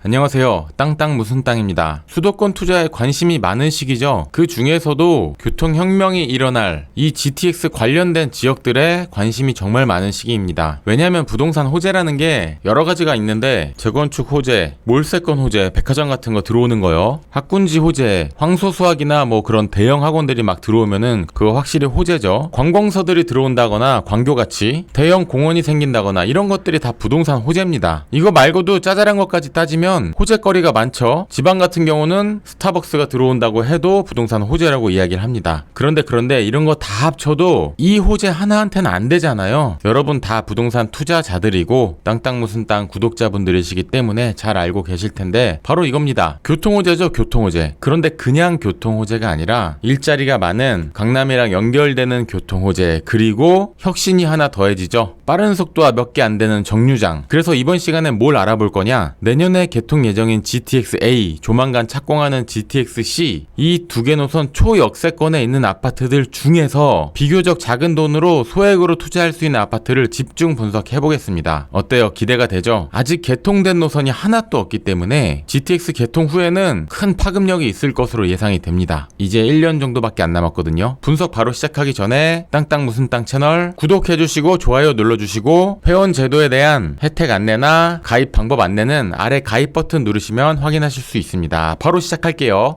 안녕하세요. 땅땅 무슨 땅입니다. 수도권 투자에 관심이 많은 시기죠. 그 중에서도 교통혁명이 일어날 이 GTX 관련된 지역들에 관심이 정말 많은 시기입니다. 왜냐하면 부동산 호재라는 게 여러 가지가 있는데 재건축 호재, 몰세권 호재, 백화점 같은 거 들어오는 거요. 학군지 호재, 황소수학이나 뭐 그런 대형 학원들이 막 들어오면은 그거 확실히 호재죠. 관공서들이 들어온다거나 광교같이 대형 공원이 생긴다거나 이런 것들이 다 부동산 호재입니다. 이거 말고도 짜잘한 것까지 따지면 호재거리가 많죠. 지방 같은 경우는 스타벅스가 들어온다고 해도 부동산 호재라고 이야기를 합니다. 그런데 이런 거 다 합쳐도 이 호재 하나한테는 안 되잖아요. 여러분 다 부동산 투자자들이고 땅땅 무슨 땅 구독자분들이시기 때문에 잘 알고 계실 텐데 바로 이겁니다. 교통호재죠. 교통호재. 그런데 그냥 교통호재가 아니라 일자리가 많은 강남이랑 연결되는 교통호재, 그리고 혁신이 하나 더해지죠. 빠른 속도와 몇 개 안 되는 정류장. 그래서 이번 시간에 뭘 알아볼 거냐, 내년에 개통 예정인 GTX-A, 조만간 착공하는 GTX-C, 이 두 개 노선 초역세권에 있는 아파트들 중에서 비교적 작은 돈으로 소액으로 투자할 수 있는 아파트를 집중 분석해 보겠습니다. 어때요? 기대가 되죠? 아직 개통된 노선이 하나도 없기 때문에 GTX 개통 후에는 큰 파급력이 있을 것으로 예상이 됩니다. 이제 1년 정도밖에 안 남았거든요. 분석 바로 시작하기 전에 땅땅 무슨 땅 채널 구독해주시고 좋아요 눌러주시고 회원 제도에 대한 혜택 안내나 가입 방법 안내는 아래 가입 버튼 누르시면 확인하실 수 있습니다. 바로 시작할게요.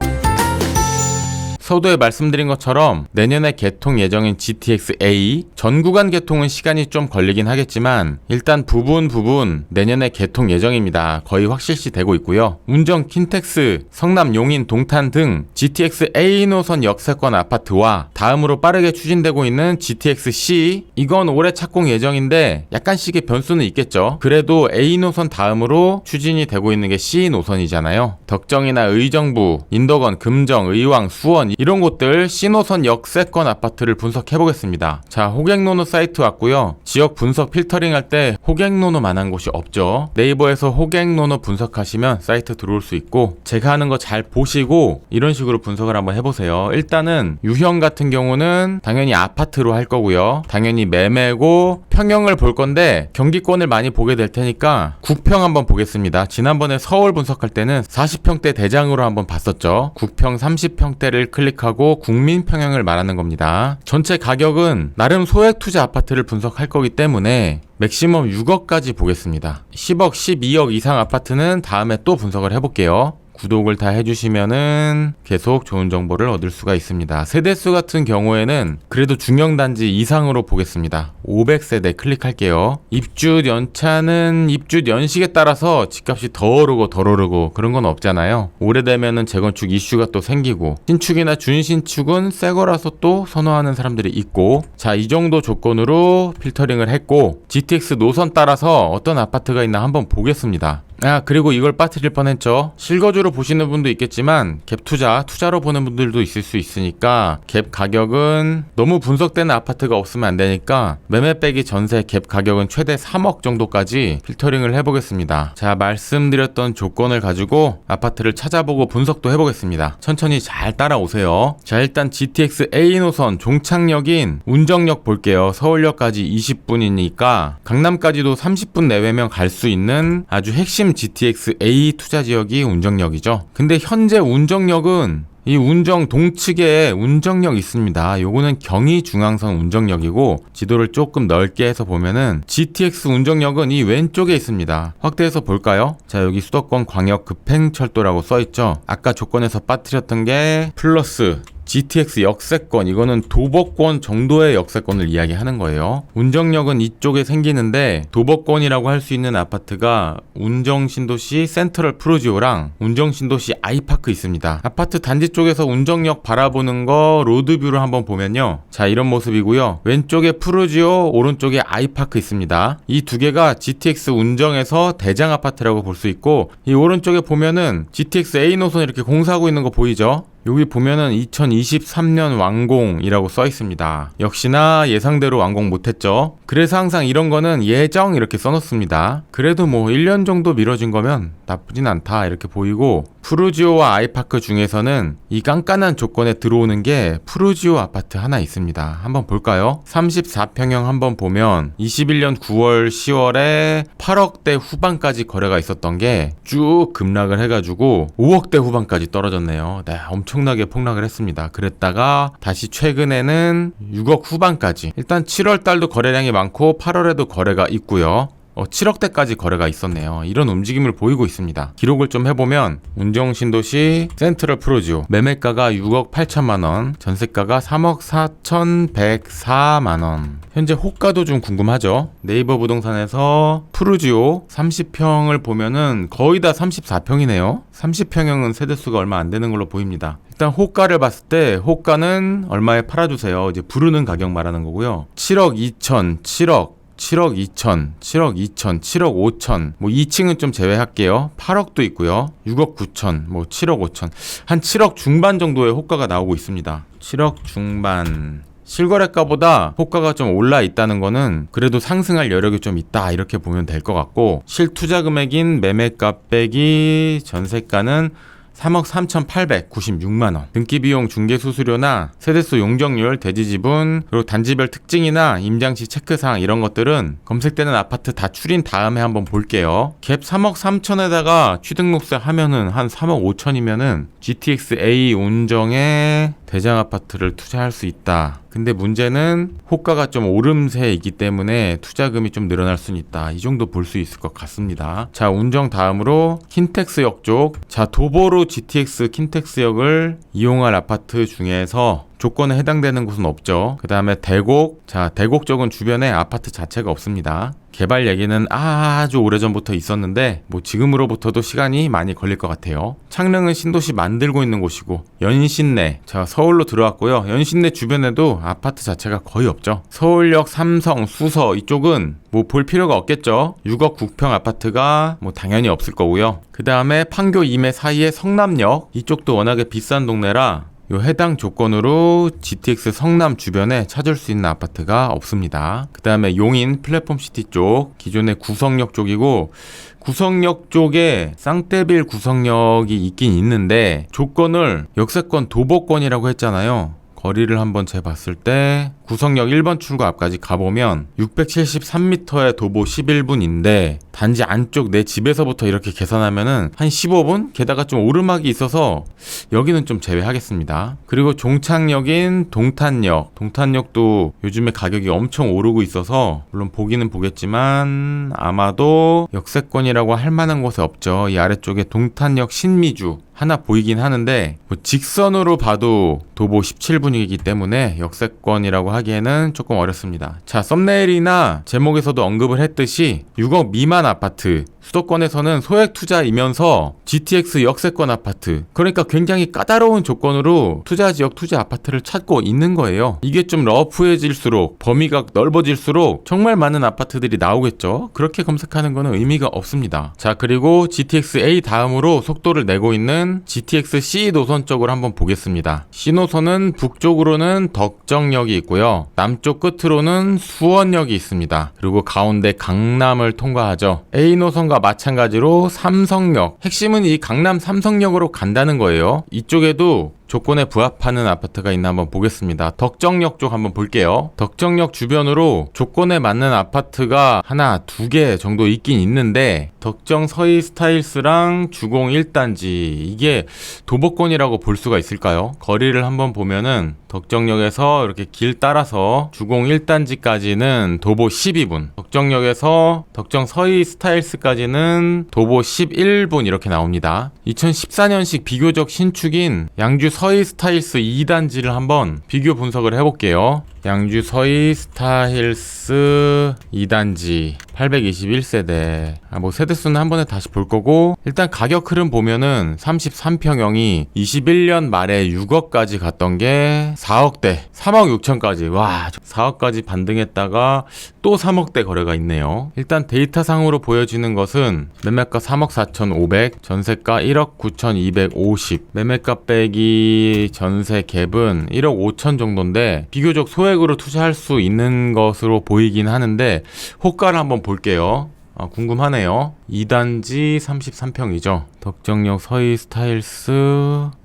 서두에 말씀드린 것처럼 내년에 개통 예정인 GTX-A 전 구간 개통은 시간이 좀 걸리긴 하겠지만 일단 부분 내년에 개통 예정입니다. 거의 확실시 되고 있고요. 운정, 킨텍스, 성남, 용인, 동탄 등 GTX-A 노선 역세권 아파트와 다음으로 빠르게 추진되고 있는 GTX-C, 이건 올해 착공 예정인데 약간씩의 변수는 있겠죠. 그래도 A 노선 다음으로 추진이 되고 있는 게 C 노선이잖아요. 덕정이나 의정부, 인덕원, 금정, 의왕, 수원 이런 곳들 C노선 역세권 아파트를 분석해보겠습니다. 자, 호갱노노 사이트 왔고요. 지역 분석 필터링 할 때 호갱노노만한 곳이 없죠. 네이버에서 호갱노노 분석하시면 사이트 들어올 수 있고, 제가 하는 거 잘 보시고 이런 식으로 분석을 한번 해보세요. 일단은 유형 같은 경우는 당연히 아파트로 할 거고요. 당연히 매매고 평형을 볼 건데 경기권을 많이 보게 될 테니까 국평 한번 보겠습니다. 지난번에 서울 분석할 때는 40평대 대장으로 한번 봤었죠. 국평 30평대를 클릭하고 국민 평형을 말하는 겁니다. 전체 가격은 나름 소액 투자 아파트를 분석할 거기 때문에 맥시멈 6억까지 보겠습니다. 10억, 12억 이상 아파트는 다음에 또 분석을 해볼게요. 구독을 다 해주시면은 계속 좋은 정보를 얻을 수가 있습니다. 세대수 같은 경우에는 그래도 중형단지 이상으로 보겠습니다. 500세대 클릭할게요. 입주 연차는 입주 연식에 따라서 집값이 더 오르고 그런 건 없잖아요. 오래되면은 재건축 이슈가 또 생기고, 신축이나 준신축은 새 거라서 또 선호하는 사람들이 있고, 자, 이 정도 조건으로 필터링을 했고 GTX 노선 따라서 어떤 아파트가 있나 한번 보겠습니다. 그리고 이걸 빠뜨릴 뻔했죠. 실거주로 보시는 분도 있겠지만 갭 투자로 보는 분들도 있을 수 있으니까 갭 가격은 너무 분석되는 아파트가 없으면 안 되니까 매매 빼기 전세 갭 가격은 최대 3억 정도까지 필터링을 해보겠습니다. 자, 말씀드렸던 조건을 가지고 아파트를 찾아보고 분석도 해보겠습니다. 천천히 잘 따라오세요. 자, 일단 GTX A 노선 종착역인 운정역 볼게요. 서울역까지 20분이니까 강남까지도 30분 내외면 갈 수 있는 아주 핵심 GTX-A 투자 지역이 운정역이죠. 근데 현재 운정역은 이 운정 동측에 운정역 있습니다. 요거는 경의중앙선 운정역이고, 지도를 조금 넓게 해서 보면은 GTX 운정역은 이 왼쪽에 있습니다. 확대해서 볼까요? 자, 여기 수도권 광역 급행철도라고 써있죠. 아까 조건에서 빠뜨렸던 게 플러스 GTX 역세권, 이거는 도보권 정도의 역세권을 이야기하는 거예요. 운정역은 이쪽에 생기는데 도보권이라고 할 수 있는 아파트가 운정신도시 센트럴 프루지오랑 운정신도시 아이파크 있습니다. 아파트 단지 쪽에서 운정역 바라보는 거 로드뷰를 한번 보면요. 자, 이런 모습이고요. 왼쪽에 프루지오, 오른쪽에 아이파크 있습니다. 이 두 개가 GTX 운정에서 대장 아파트라고 볼 수 있고, 이 오른쪽에 보면은 GTX A 노선 이렇게 공사하고 있는 거 보이죠? 여기 보면은 2023년 완공이라고 써 있습니다. 역시나 예상대로 완공 못했죠. 그래서 항상 이런 거는 예정 이렇게 써놓습니다. 그래도 뭐 1년 정도 미뤄진 거면 나쁘진 않다 이렇게 보이고, 푸르지오와 아이파크 중에서는 이 깐깐한 조건에 들어오는 게 푸르지오 아파트 하나 있습니다. 한번 볼까요? 34평형 한번 보면 21년 9월 10월에 8억대 후반까지 거래가 있었던 게 쭉 급락을 해가지고 5억대 후반까지 떨어졌네요. 네, 엄청나게 폭락을 했습니다. 그랬다가 다시 최근에는 6억 후반까지, 일단 7월 달도 거래량이 많고 8월에도 거래가 있고요. 7억대까지 거래가 있었네요. 이런 움직임을 보이고 있습니다. 기록을 좀 해보면 운정신도시 센트럴 푸르지오 매매가가 6억 8천만원, 전세가가 3억 4,104만원. 현재 호가도 좀 궁금하죠. 네이버 부동산에서 푸르지오 30평을 보면은 거의 다 34평이네요 30평형은 세대수가 얼마 안 되는 걸로 보입니다. 일단 호가를 봤을 때 호가는 얼마에 팔아주세요. 이제 부르는 가격 말하는 거고요. 7억 2천, 7억 2천, 7억 2천, 7억 5천, 뭐 2층은 좀 제외할게요. 8억도 있고요. 6억 9천, 뭐 7억 5천, 한 7억 중반 정도의 호가가 나오고 있습니다. 7억 중반. 실거래가보다 호가가 좀 올라 있다는 거는 그래도 상승할 여력이 좀 있다, 이렇게 보면 될 것 같고, 실투자 금액인 매매가 빼기 전세가는 3억 3,896만원. 등기비용, 중개수수료나 세대수 용적률, 대지지분, 그리고 단지별 특징이나 임장시 체크사항 이런 것들은 검색되는 아파트 다 추린 다음에 한번 볼게요. 갭 3억 3천에다가 취등록세 하면은 한 3억 5천이면은 GTX-A 운정에 대장 아파트를 투자할 수 있다. 근데 문제는 호가가 좀 오름세에 있기 때문에 투자금이 좀 늘어날 수는 있다. 이 정도 볼 수 있을 것 같습니다. 자, 운정 다음으로 킨텍스역 쪽. 자, 도보로 GTX 킨텍스역을 이용할 아파트 중에서 조건에 해당되는 곳은 없죠. 그 다음에 대곡. 자, 대곡 쪽은 주변에 아파트 자체가 없습니다. 개발 얘기는 아주 오래전부터 있었는데 뭐 지금으로부터도 시간이 많이 걸릴 것 같아요. 창릉은 신도시 만들고 있는 곳이고, 연신내, 자, 서울로 들어왔고요. 연신내 주변에도 아파트 자체가 거의 없죠. 서울역, 삼성, 수서 이쪽은 뭐 볼 필요가 없겠죠. 6억 9평 아파트가 뭐 당연히 없을 거고요. 그 다음에 판교 이매 사이에 성남역, 이쪽도 워낙에 비싼 동네라 요 해당 조건으로 GTX 성남 주변에 찾을 수 있는 아파트가 없습니다. 그 다음에 용인 플랫폼시티 쪽, 기존의 구성역 쪽이고, 구성역 쪽에 쌍떼빌 구성역이 있긴 있는데 조건을 역세권 도보권이라고 했잖아요. 거리를 한번 재봤을 때 구성역 1번 출구 앞까지 가보면 673m의 도보 11분인데 단지 안쪽 내 집에서부터 이렇게 계산하면은 한 15분? 게다가 좀 오르막이 있어서 여기는 좀 제외하겠습니다. 그리고 종착역인 동탄역도 요즘에 가격이 엄청 오르고 있어서 물론 보기는 보겠지만 아마도 역세권이라고 할 만한 곳이 없죠. 이 아래쪽에 동탄역 신미주 하나 보이긴 하는데 뭐 직선으로 봐도 도보 17분이기 때문에 역세권이라고 하기에는 조금 어렵습니다. 자, 썸네일이나 제목에서도 언급을 했듯이 6억 미만 아파트, 수도권에서는 소액 투자이면서 GTX 역세권 아파트, 그러니까 굉장히 까다로운 조건으로 투자 지역 투자 아파트를 찾고 있는 거예요. 이게 좀 러프해질수록, 범위가 넓어질수록 정말 많은 아파트들이 나오겠죠. 그렇게 검색하는 거는 의미가 없습니다. 자, 그리고 GTX-A 다음으로 속도를 내고 있는 GTX-C 노선 쪽으로 한번 보겠습니다. C 노선은 북쪽으로는 덕정역이 있고요. 남쪽 끝으로는 수원역이 있습니다. 그리고 가운데 강남을 통과하죠. A 노선과 마찬가지로 삼성역, 핵심은 이 강남 삼성역으로 간다는 거예요. 이쪽에도 조건에 부합하는 아파트가 있나 한번 보겠습니다. 덕정역 쪽 한번 볼게요. 덕정역 주변으로 조건에 맞는 아파트가 하나, 두 개 정도 있긴 있는데 덕정 서희 스타일스랑 주공 1단지, 이게 도보권이라고 볼 수가 있을까요? 거리를 한번 보면은 덕정역에서 이렇게 길 따라서 주공 1단지까지는 도보 12분, 덕정역에서 덕정 서희 스타일스까지는 도보 11분 이렇게 나옵니다. 2014년식 비교적 신축인 양주 서희 스타일스 2단지를 한번 비교 분석을 해볼게요. 양주 서희 스타일스 2단지 821세대. 뭐 세대수는 한 번에 다시 볼 거고, 일단 가격 흐름 보면은 33평형이 21년 말에 6억까지 갔던 게 4억대, 3억 6천까지. 와, 4억까지 반등했다가 또 3억대 거래가 있네요. 일단 데이터상으로 보여지는 것은 매매가 3억 4,500, 전세가 1억 9,250, 매매가 빼기 전세 갭은 1억 5천 정도인데 비교적 소액으로 투자할 수 있는 것으로 보이긴 하는데, 호가를 한번 볼게요. 궁금하네요. 2단지 33평이죠. 덕정역 서희 스타일스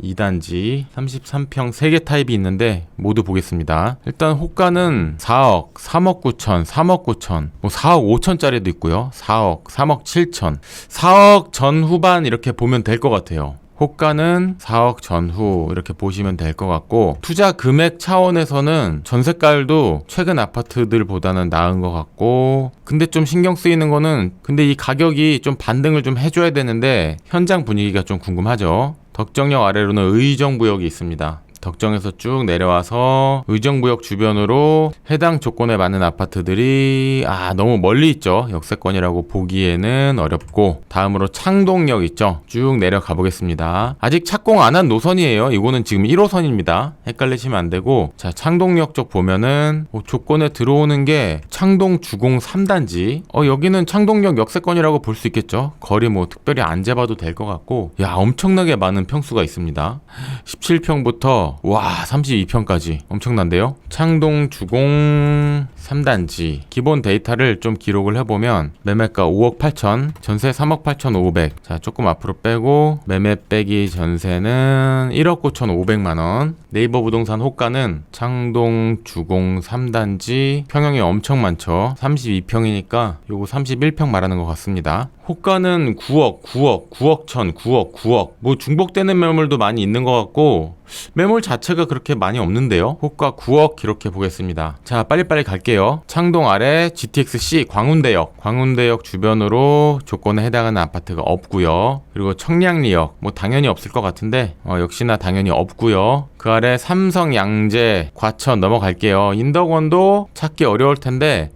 2단지 33평 3개 타입이 있는데 모두 보겠습니다. 일단 호가는 4억, 3억 9천, 3억 9천, 뭐 4억 5천짜리도 있고요. 4억, 3억 7천, 4억 전후반 이렇게 보면 될 것 같아요. 호가는 4억 전후 이렇게 보시면 될 것 같고, 투자 금액 차원에서는 전세가율도 최근 아파트들보다는 나은 것 같고, 근데 좀 신경 쓰이는 거는, 근데 이 가격이 좀 반등을 좀 해줘야 되는데 현장 분위기가 좀 궁금하죠. 덕정역 아래로는 의정부역이 있습니다. 덕정에서 쭉 내려와서 의정부역 주변으로 해당 조건에 맞는 아파트들이 너무 멀리 있죠. 역세권이라고 보기에는 어렵고, 다음으로 창동역 있죠. 쭉 내려가 보겠습니다. 아직 착공 안 한 노선이에요. 이거는 지금 1호선입니다. 헷갈리시면 안 되고, 자, 창동역 쪽 보면은 조건에 들어오는 게 창동 주공 3단지. 여기는 창동역 역세권이라고 볼 수 있겠죠. 거리 뭐 특별히 안 재봐도 될 것 같고, 엄청나게 많은 평수가 있습니다. 17평부터 32평까지 엄청난데요. 창동 주공 3단지 기본 데이터를 좀 기록을 해보면, 매매가 5억 8천, 전세 3억 8천 5백. 자, 조금 앞으로 빼고 매매 빼기 전세는 1억 9천 5백만원. 네이버 부동산 호가는 창동 주공 3단지 평형이 엄청 많죠. 32평이니까 요거 31평 말하는 것 같습니다. 호가는 9억, 9억, 9억 천, 9억, 9억. 뭐 중복되는 매물도 많이 있는 것 같고, 매물 자체가 그렇게 많이 없는데요. 호가 9억 기록해 보겠습니다. 자, 빨리빨리 갈게요. 창동 아래 GTX-C 광운대역 주변으로 조건에 해당하는 아파트가 없고요. 그리고 청량리역 뭐 당연히 없을 것 같은데 역시나 당연히 없고요. 그 아래 삼성 양재 과천 넘어갈게요. 인덕원도 찾기 어려울 텐데,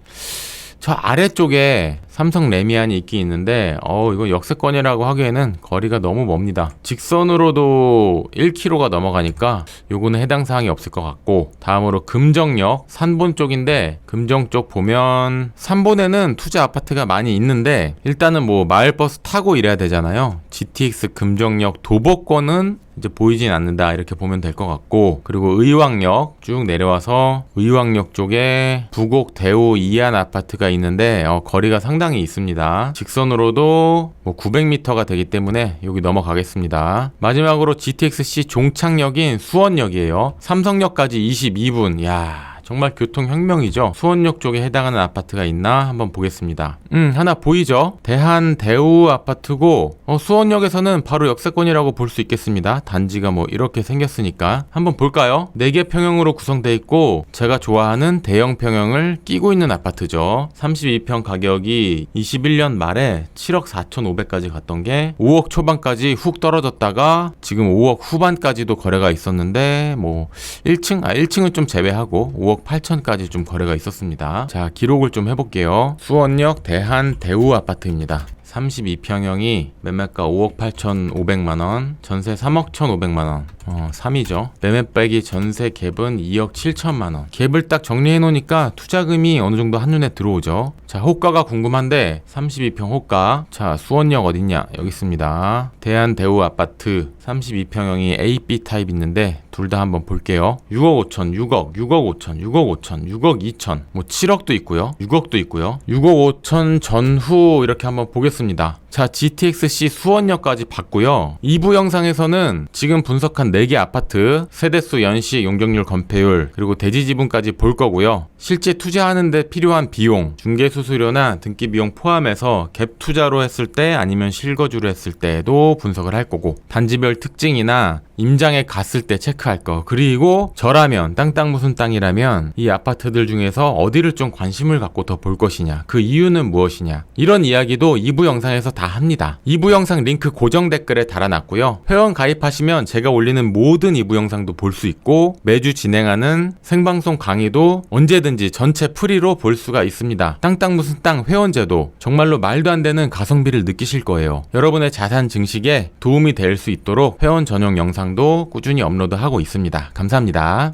저 아래쪽에 삼성 레미안이 있긴 있는데 이거 역세권이라고 하기에는 거리가 너무 멉니다. 직선으로도 1km가 넘어가니까 요거는 해당 사항이 없을 것 같고, 다음으로 금정역 산본 쪽인데, 금정 쪽 보면 산본에는 투자 아파트가 많이 있는데 일단은 뭐 마을버스 타고 이래야 되잖아요. GTX 금정역 도보권은 이제 보이진 않는다 이렇게 보면 될 것 같고, 그리고 의왕역 쭉 내려와서 의왕역 쪽에 부곡 대우 이안 아파트가 있는데 거리가 상당히 있습니다. 직선으로도 뭐 900m가 되기 때문에 여기 넘어가겠습니다. 마지막으로 GTX-C 종착역인 수원역이에요. 삼성역까지 22분. 정말 교통혁명이죠. 수원역 쪽에 해당하는 아파트가 있나 한번 보겠습니다. 하나 보이죠? 대한대우 아파트고, 수원역에서는 바로 역세권이라고 볼 수 있겠습니다. 단지가 뭐 이렇게 생겼으니까 한번 볼까요? 4개 평형으로 구성되어 있고, 제가 좋아하는 대형 평형을 끼고 있는 아파트죠. 32평 가격이 21년 말에 7억 4,500까지 갔던 게 5억 초반까지 훅 떨어졌다가 지금 5억 후반까지도 거래가 있었는데, 뭐 1층은 좀 제외하고 5억 8천까지 좀 거래가 있었습니다. 자, 기록을 좀 해볼게요. 수원역 대한대우 아파트입니다. 32평형이 매매가 5억 8,500만원, 전세 3억 1,500만원. 3이죠. 매매 빼기 전세 갭은 2억 7천만원. 갭을 딱 정리해 놓으니까 투자금이 어느 정도 한눈에 들어오죠. 자, 호가가 궁금한데 32평 호가. 자, 수원역 어딨냐? 여기 있습니다. 대한대우 아파트 32평형이 A, B 타입 있는데 둘 다 한번 볼게요. 6억 5천, 6억, 6억 5천, 6억 5천, 6억 2천, 뭐 7억도 있고요. 6억도 있고요. 6억 5천 전후 이렇게 한번 보겠습니다. 자, GTX-C 수원역까지 봤고요. 2부 영상에서는 지금 분석한 4개 아파트, 세대수, 연식, 용적률, 건폐율, 그리고 대지 지분까지 볼 거고요. 실제 투자하는 데 필요한 비용, 중개수수료나 등기 비용 포함해서 갭 투자로 했을 때 아니면 실거주로 했을 때도 분석을 할 거고, 단지별 특징이나 임장에 갔을 때 체크할 거, 그리고 저라면 땅 무슨 땅이라면 이 아파트들 중에서 어디를 좀 관심을 갖고 더 볼 것이냐, 그 이유는 무엇이냐, 이런 이야기도 2부 영상에서 다 합니다. 2부 영상 링크 고정 댓글에 달아놨고요. 회원 가입하시면 제가 올리는 모든 2부 영상도 볼 수 있고, 매주 진행하는 생방송 강의도 언제든지 전체 프리로 볼 수가 있습니다. 땅 무슨 땅 회원제도 정말로 말도 안 되는 가성비를 느끼실 거예요. 여러분의 자산 증식에 도움이 될 수 있도록 회원 전용 영상도 꾸준히 업로드하고 있습니다. 감사합니다.